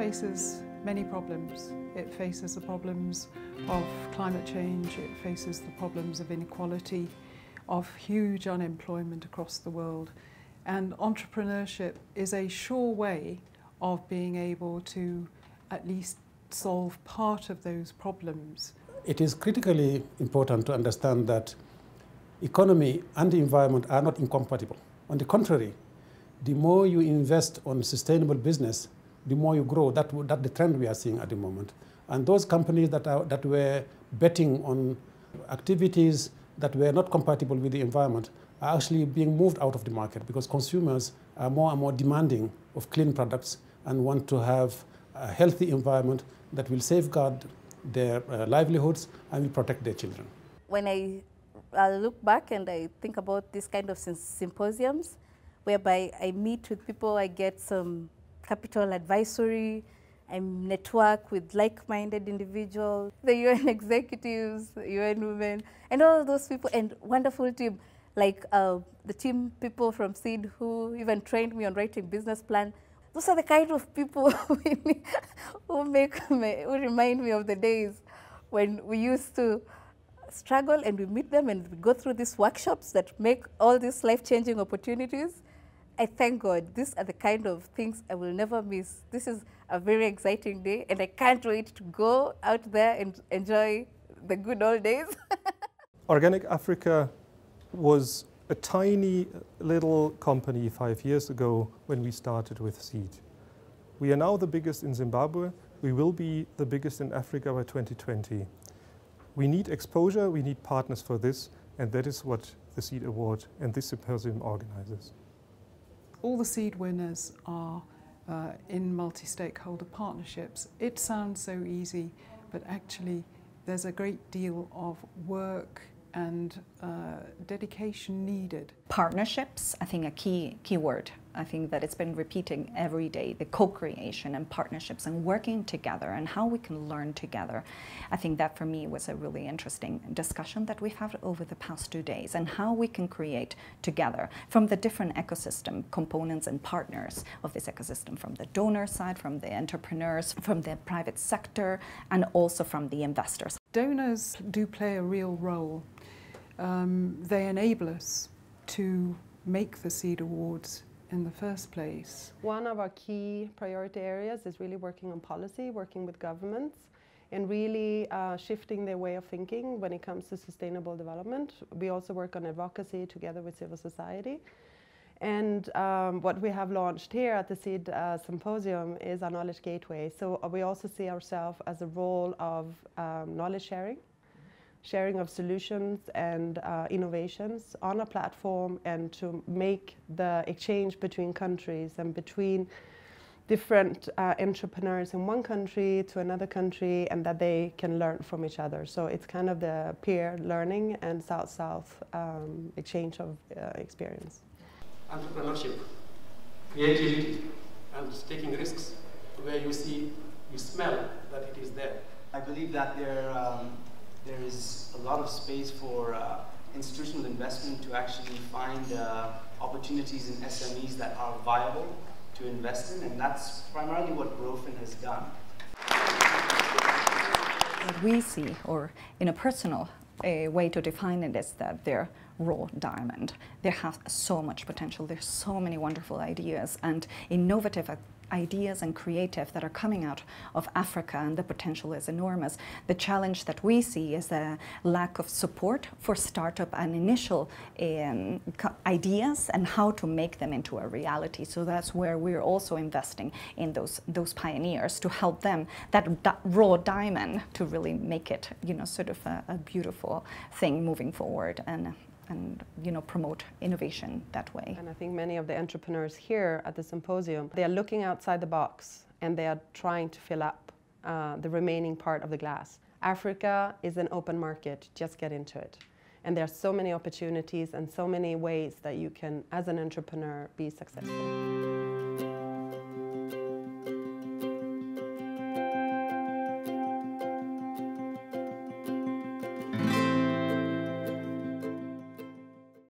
faces many problems. It faces the problems of climate change, it faces the problems of inequality, of huge unemployment across the world. And entrepreneurship is a sure way of being able to at least solve part of those problems. It is critically important to understand that economy and the environment are not incompatible. On the contrary, the more you invest on sustainable business, the more you grow. That's the trend we are seeing at the moment. And those companies that were betting on activities that were not compatible with the environment are actually being moved out of the market because consumers are more and more demanding of clean products and want to have a healthy environment that will safeguard their livelihoods and will protect their children. When I look back and I think about this kind of symposiums, whereby I meet with people, I get some capital advisory, I network with like-minded individuals, the UN executives, the UN women, and all those people, and wonderful team, like the team people from SEED who even trained me on writing business plan. Those are the kind of people who remind me of the days when we used to struggle and we meet them and we go through these workshops that make all these life-changing opportunities. I thank God. These are the kind of things I will never miss. This is a very exciting day and I can't wait to go out there and enjoy the good old days. Organic Africa was a tiny little company 5 years ago when we started with SEED. We are now the biggest in Zimbabwe. We will be the biggest in Africa by 2020. We need exposure, we need partners for this, and that is what the SEED Award and this symposium organizes. All the SEED winners are in multi-stakeholder partnerships. It sounds so easy, but actually there's a great deal of work and dedication needed. Partnerships, I think a key word. I think that it's been repeating every day, the co-creation and partnerships and working together and how we can learn together. I think that for me was a really interesting discussion that we've had over the past 2 days and how we can create together from the different ecosystem components and partners of this ecosystem, from the donor side, from the entrepreneurs, from the private sector, and also from the investors. Donors do play a real role. They enable us to make the SEED Awards in the first place. One of our key priority areas is really working on policy, working with governments, and really shifting their way of thinking when it comes to sustainable development. We also work on advocacy together with civil society. And what we have launched here at the SEED Symposium is our Knowledge Gateway. So we also see ourselves as a role of knowledge sharing of solutions and innovations on a platform, and to make the exchange between countries and between different entrepreneurs in one country to another country, and that they can learn from each other. So it's kind of the peer learning and South-South exchange of experience. Entrepreneurship, creativity, and taking risks where you smell that it is there. I believe that there is a lot of space for institutional investment to actually find opportunities in SMEs that are viable to invest in, and that's primarily what Grofin has done. What we see, or in a personal way to define it, is that they're raw diamond. They have so much potential. There's so many wonderful ideas and innovative ideas and creative that are coming out of Africa, and the potential is enormous. The challenge that we see is the lack of support for startup and initial ideas and how to make them into a reality. So that's where we're also investing in those pioneers to help them, that raw diamond, to really make it, sort of a beautiful thing moving forward and promote innovation that way. And I think many of the entrepreneurs here at the symposium, they are looking outside the box and they are trying to fill up the remaining part of the glass. Africa is an open market, just get into it. And there are so many opportunities and so many ways that you can, as an entrepreneur, be successful.